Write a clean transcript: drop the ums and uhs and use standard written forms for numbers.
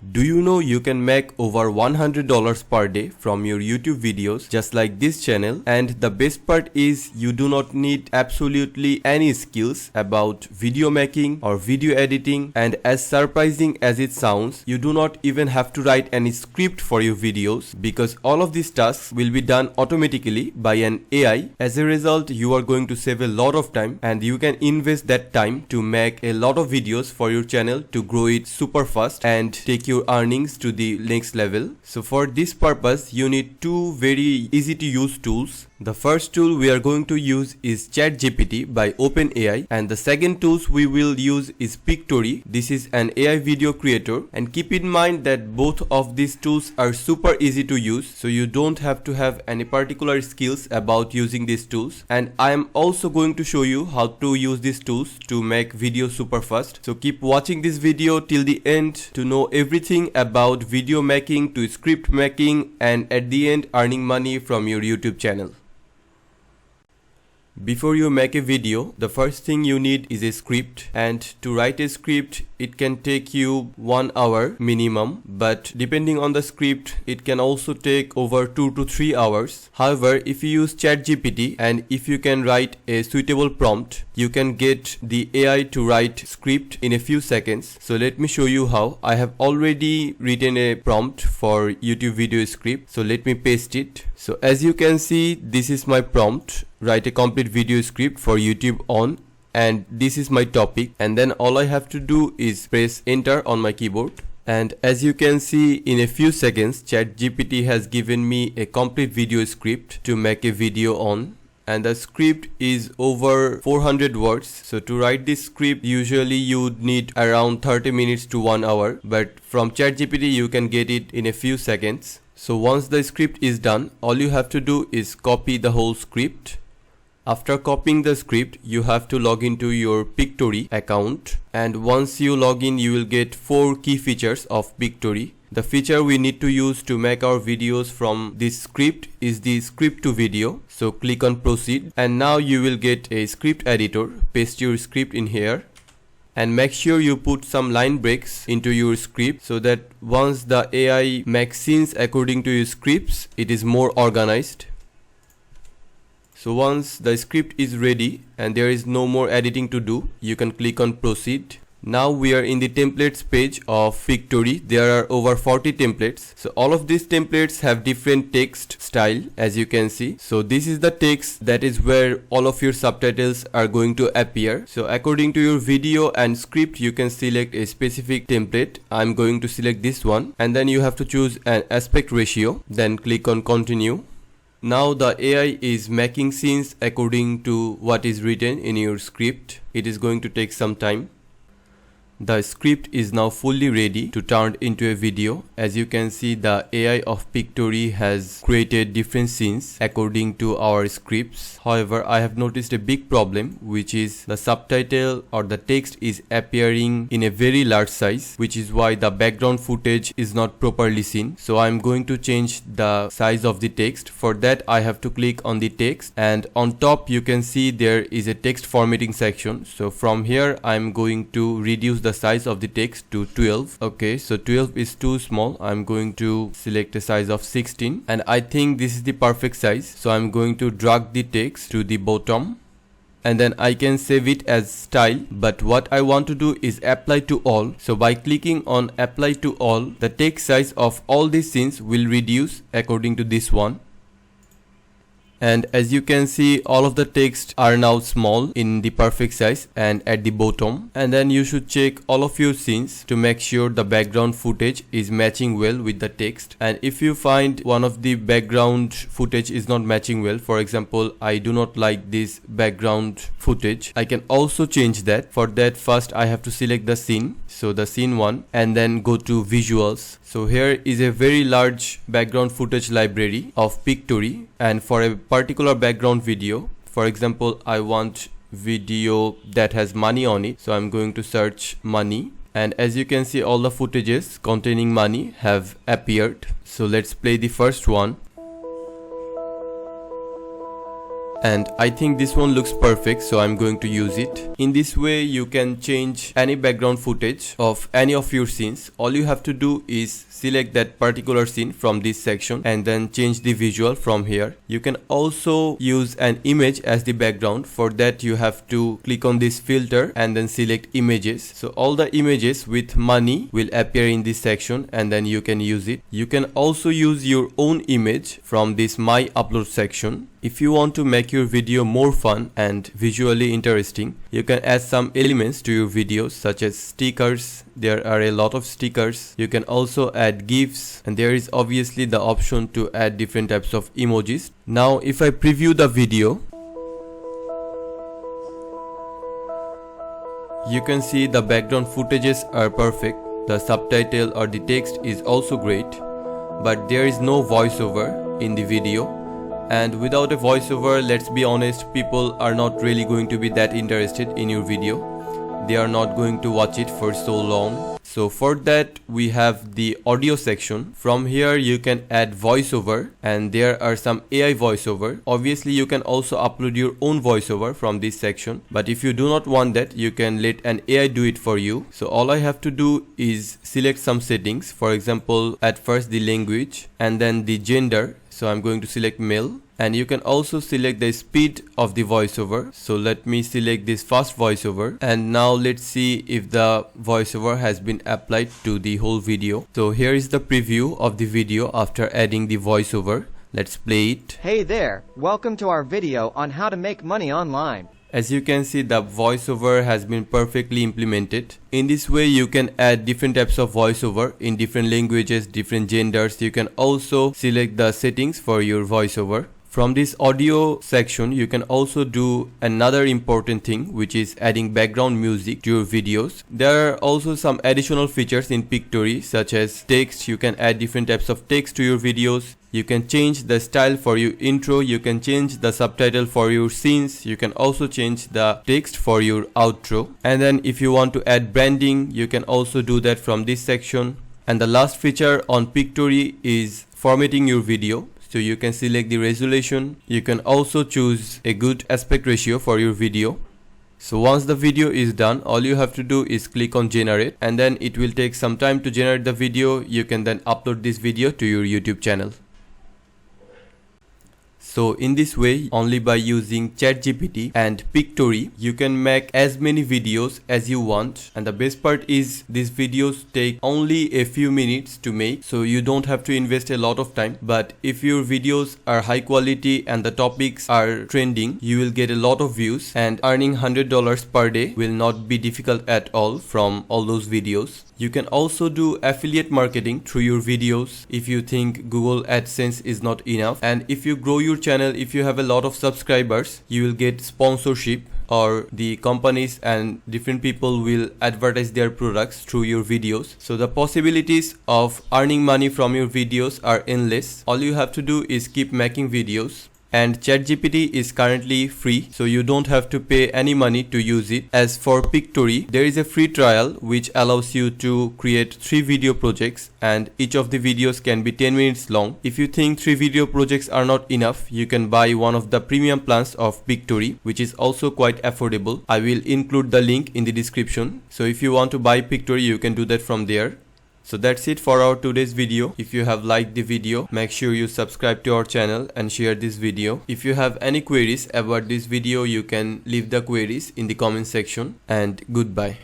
Do you know you can make over $100 per day from your YouTube videos just like this channel? And the best part is you do not need absolutely any skills about video making or video editing, and as surprising as it sounds, you do not even have to write any script for your videos because all of these tasks will be done automatically by an AI. As a result, you are going to save a lot of time and you can invest that time to make a lot of videos for your channel to grow it super fast and take your earnings to the next level. So for this purpose, you need two very easy to use tools. The first tool we are going to use is ChatGPT by OpenAI, and the second tools we will use is Pictory. This is an AI video creator, and keep in mind that both of these tools are super easy to use, so you don't have to have any particular skills about using these tools. And I am also going to show you how to use these tools to make videos super fast. So keep watching this video till the end to know everything about video making to script making, and at the end earning money from your YouTube channel. Before you make a video, the first thing you need is a script, and to write a script it can take you 1 hour minimum, but depending on the script it can also take over 2 to 3 hours. However, if you use ChatGPT and if you can write a suitable prompt, you can get the AI to write script in a few seconds. So let me show you how. I have already written a prompt for YouTube video script, so let me paste it. So as you can see, this is my prompt: write a complete video script for YouTube on, and this is my topic, and then all I have to do is press enter on my keyboard. And as you can see, in a few seconds ChatGPT has given me a complete video script to make a video on, and the script is over 400 words. So to write this script usually you would need around 30 minutes to 1 hour, but from ChatGPT you can get it in a few seconds. So once the script is done, all you have to do is copy the whole script. After copying the script, you have to log into your Pictory account, and once you log in you will get 4 key features of Pictory. The feature we need to use to make our videos from this script is the script to video. So click on proceed, and now you will get a script editor. Paste your script in here and make sure you put some line breaks into your script so that once the AI makes scenes according to your scripts, it is more organized. So once the script is ready and there is no more editing to do, you can click on proceed. Now we are in the templates page of Pictory. There are over 40 templates. So all of these templates have different text style, as you can see. So this is the text that is where all of your subtitles are going to appear. So according to your video and script, you can select a specific template. I'm going to select this one, and then you have to choose an aspect ratio, then click on continue. Now the AI is making scenes according to what is written in your script. It is going to take some time. The script is now fully ready to turn into a video. As you can see, the AI of Pictory has created different scenes according to our scripts. However, I have noticed a big problem, which is the subtitle or the text is appearing in a very large size, which is why the background footage is not properly seen. So I'm going to change the size of the text. For that, I have to click on the text, and on top you can see there is a text formatting section. So from here I'm going to reduce the size of the text to 12. Okay, so 12 is too small. I'm going to select a size of 16, and I think this is the perfect size. So I'm going to drag the text to the bottom, and then I can save it as style. But what I want to do is apply to all. So by clicking on apply to all, the text size of all these scenes will reduce according to this one. And as you can see, all of the text are now small in the perfect size and at the bottom. And then you should check all of your scenes to make sure the background footage is matching well with the text. And if you find one of the background footage is not matching well, for example, I do not like this background footage, I can also change that. For that, first I have to select the scene, so the scene one, and then go to visuals. So here is a very large background footage library of Pictory, and for a particular background video, for example, I want video that has money on it, so I'm going to search money, and as you can see, all the footages containing money have appeared. So let's play the first one. and I think this one looks perfect, so I'm going to use it. In this way you can change any background footage of any of your scenes. All you have to do is select that particular scene from this section and then change the visual from here. You can also use an image as the background. For that you have to click on this filter and then select images. So all the images with money will appear in this section and then you can use it. You can also use your own image from this My Upload section. If you want to make your video more fun and visually interesting, you can add some elements to your videos such as stickers. There are a lot of stickers. You can also add GIFs, and there is obviously the option to add different types of emojis. Now if I preview the video, you can see the background footages are perfect. The subtitle or the text is also great, but there is no voiceover in the video. And without a voiceover, let's be honest, people are not really going to be that interested in your video. They are not going to watch it for so long. So for that we have the audio section. From here you can add voiceover, and there are some AI voiceover. Obviously you can also upload your own voiceover from this section, but if you do not want that, you can let an AI do it for you. So all I have to do is select some settings. For example, at first the language and then the gender. So I'm going to select male, and you can also select the speed of the voiceover. So let me select this fast voiceover, and now let's see if the voiceover has been applied to the whole video. So here is the preview of the video after adding the voiceover. Let's play it. Hey there, welcome to our video on how to make money online. As you can see, the voiceover has been perfectly implemented. In this way you can add different types of voiceover in different languages, different genders. You can also select the settings for your voiceover. From this audio section you can also do another important thing, which is adding background music to your videos. There are also some additional features in Pictory, such as text. You can add different types of text to your videos. You can change the style for your intro. You can change the subtitle for your scenes. You can also change the text for your outro. And then if you want to add branding, you can also do that from this section. And the last feature on Pictory is formatting your video. So you can select the resolution. You can also choose a good aspect ratio for your video. So once the video is done, all you have to do is click on generate, and then it will take some time to generate the video. You can then upload this video to your YouTube channel. So in this way, only by using ChatGPT and Pictory, you can make as many videos as you want. And the best part is these videos take only a few minutes to make, so you don't have to invest a lot of time. But if your videos are high quality and the topics are trending, you will get a lot of views, and earning $100 per day will not be difficult at all from all those videos. You can also do affiliate marketing through your videos if you think Google AdSense is not enough. And if you grow your channel, if you have a lot of subscribers, you will get sponsorship, or the companies and different people will advertise their products through your videos. So the possibilities of earning money from your videos are endless. All you have to do is keep making videos. And ChatGPT is currently free, so you don't have to pay any money to use it. As for Pictory, there is a free trial which allows you to create 3 video projects, and each of the videos can be 10 minutes long. If you think 3 video projects are not enough, you can buy one of the premium plans of Pictory, which is also quite affordable. I will include the link in the description. So if you want to buy Pictory, you can do that from there. So that's it for our today's video. If you have liked the video, make sure you subscribe to our channel and share this video. If you have any queries about this video, you can leave the queries in the comment section, and goodbye.